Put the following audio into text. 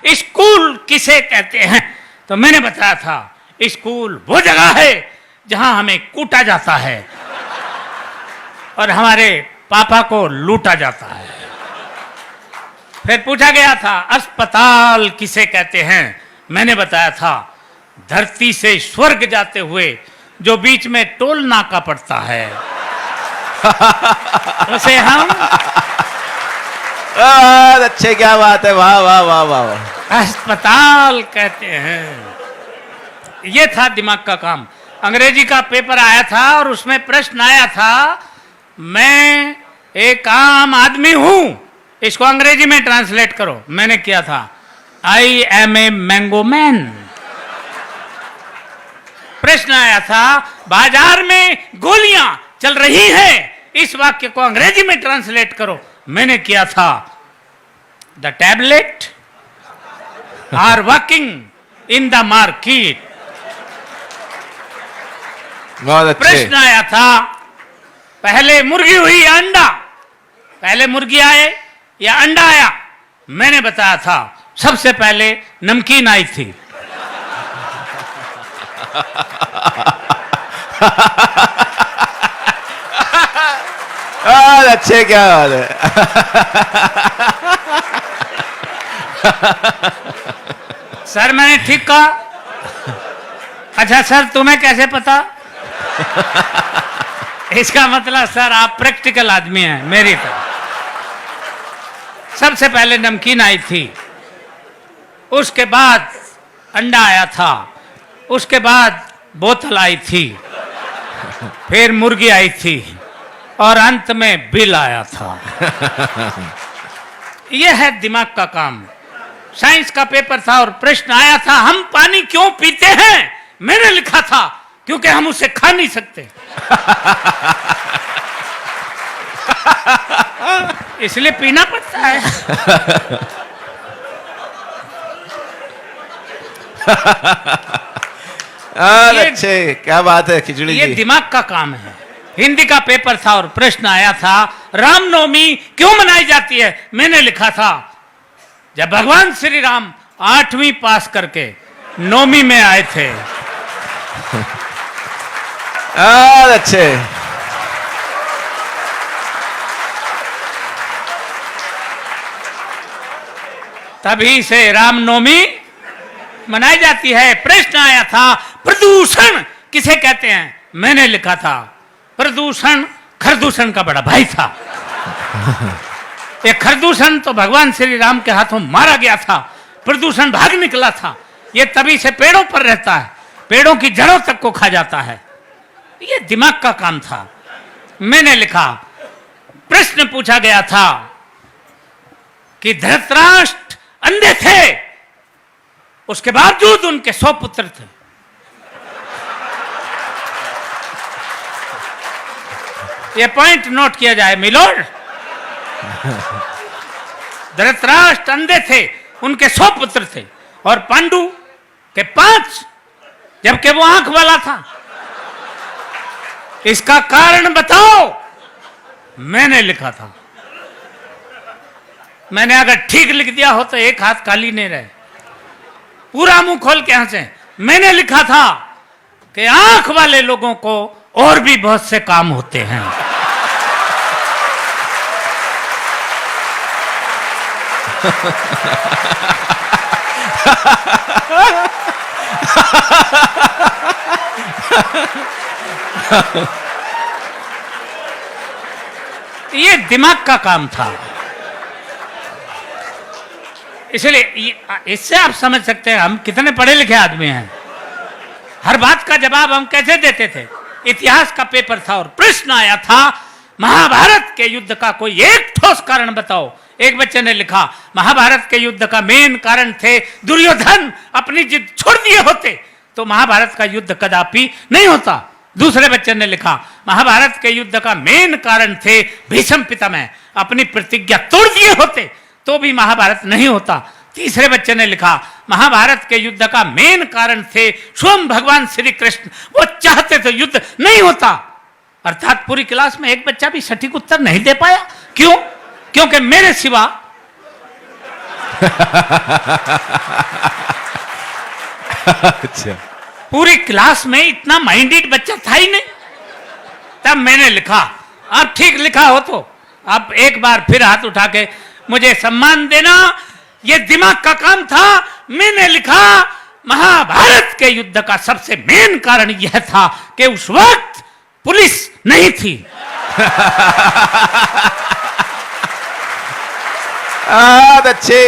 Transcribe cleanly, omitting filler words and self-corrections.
School किसे कहते हैं? तो मैंने बताया था स्कूल वो जगह है जहां हमें कूटा जाता है और हमारे पापा को लूटा जाता है। फिर पूछा गया था अस्पताल किसे कहते हैं? मैंने बताया था धरती से स्वर्ग जाते हुए जो बीच में टोल नाका पड़ता है उसे हम अच्छे, क्या बात है, वाह वाह वाह वाह, अस्पताल कहते हैं। ये था दिमाग का काम। अंग्रेजी का पेपर आया था और उसमें प्रश्न आया था मैं एक आम आदमी हूं, इसको अंग्रेजी में ट्रांसलेट करो। मैंने किया था I am a mango man. प्रश्न आया था बाजार में गोलियां चल रही हैं, इस वाक्य को अंग्रेजी में ट्रांसलेट करो। मैंने किया था the tablet are working in the market. बहुत अच्छे। प्रश्न आया था पहले मुर्गी हुई या अंडा? पहले मुर्गी आए या अंडा आया? मैंने बताया था सबसे पहले नमकीन आई थी। अच्छे, क्या बात है। सर मैंने ठीक कहा? अच्छा सर तुम्हें कैसे पता? इसका मतलब सर आप प्रैक्टिकल आदमी हैं मेरी तरह। सबसे पहले नमकीन आई थी, उसके बाद अंडा आया था, उसके बाद बोतल आई थी, फिर मुर्गी आई थी और अंत में बिल आया था। यह है दिमाग का काम। साइंस का पेपर था और प्रश्न आया था हम पानी क्यों पीते हैं? मैंने लिखा था क्योंकि हम उसे खा नहीं सकते इसलिए पीना पड़ता है। अच्छे, क्या बात है खिचड़ी ये जी। दिमाग का काम है। हिंदी का पेपर था और प्रश्न आया था रामनवमी क्यों मनाई जाती है? मैंने लिखा था जब भगवान श्री राम 8वीं पास करके 9वीं में आए थे। अच्छे, तभी से रामनवमी मनाई जाती है। प्रश्न आया था प्रदूषण किसे कहते हैं? मैंने लिखा था प्रदूषण खरदूषण का बड़ा भाई था। ये खरदूषण तो भगवान श्री राम के हाथों मारा गया था, प्रदूषण भाग निकला था। ये तभी से पेड़ों पर रहता है, पेड़ों की जड़ों तक को खा जाता है। ये दिमाग का काम था। मैंने लिखा प्रश्न पूछा गया था कि धृतराष्ट्र अंधे थे, उसके बावजूद उनके 100 पुत्र थे। यह पॉइंट नोट किया जाए मिलोड। धृतराष्ट्र अंधे थे, उनके 100 पुत्र थे और पांडु के 5, जबकि वो आंख वाला था। इसका कारण बताओ। मैंने लिखा था। मैंने अगर ठीक लिख दिया हो तो एक हाथ खाली नहीं रहे, पूरा मुंह खोल के हंसे। मैंने लिखा था कि आंख वाले लोगों को और भी बहुत से काम होते हैं। ये दिमाग का काम था। इसलिए इससे आप समझ सकते हैं हम कितने पढ़े लिखे आदमी हैं। हर बात का जवाब हम कैसे देते थे। इतिहास का पेपर था और प्रश्न आया था महाभारत के युद्ध का कोई एक ठोस कारण बताओ। एक बच्चे ने लिखा महाभारत के युद्ध का मेन कारण थे दुर्योधन अपनी जिद छोड़ दिए होते तो महाभारत का युद्ध कदापि नहीं होता। दूसरे बच्चे ने लिखा महाभारत के युद्ध का मेन कारण थे भीष्म पितामह, अपनी प्रतिज्ञा तोड़ दिए होते तो भी महाभारत नहीं होता। तीसरे बच्चे ने लिखा महाभारत के युद्ध का मेन कारण थे स्वयं भगवान श्री कृष्ण, वो चाहते तो युद्ध नहीं होता। अर्थात पूरी क्लास में एक बच्चा भी सटीक उत्तर नहीं दे पाया। क्यों? क्योंकि मेरे सिवा अच्छा पूरी क्लास में इतना माइंडेड बच्चा था ही नहीं। तब मैंने लिखा, अब ठीक लिखा हो तो अब एक बार फिर हाथ उठा के मुझे सम्मान देना, ये दिमाग का काम था। मैंने लिखा, महाभारत के युद्ध का सबसे मेन कारण यह था कि उस वक्त पुलिस नहीं थी। अच्छे